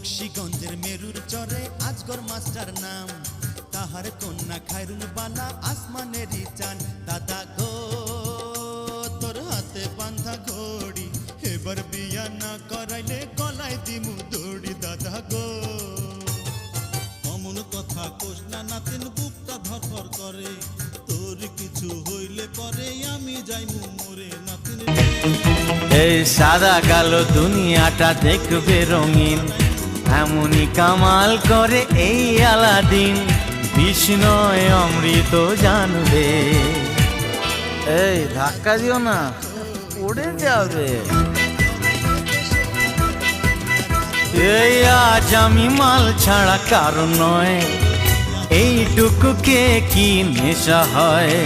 বক্সিগঞ্জের মেরুর চরে আজগর মাস্টার নাম, তাহার কন্যা খায়রুল বালা আসমানেরই চান। দাদা গো তোর হাতে বাঁধা ঘড়ি, এবার বিয়া না করাইলে গলায় দিমু দড়ি। দাদা গো অমন কথা কোস না নাতিন, বুকটা ধরফর করে, তোর কিছু হইলে পরে আমি যাইমু মরে নাতিন। এই সাদা কালো দুনিয়াটা দেখবে রঙিন, এমনই কামাল করে এই আলাদিন। বিষ্ণয় অমৃত জানবে, এই ধাক্কা দিও না, পড়ে যাবে। এই আজ আমি মাল ছাড়া কারণ নয়, এইটুকু কে কি নেশা হয়।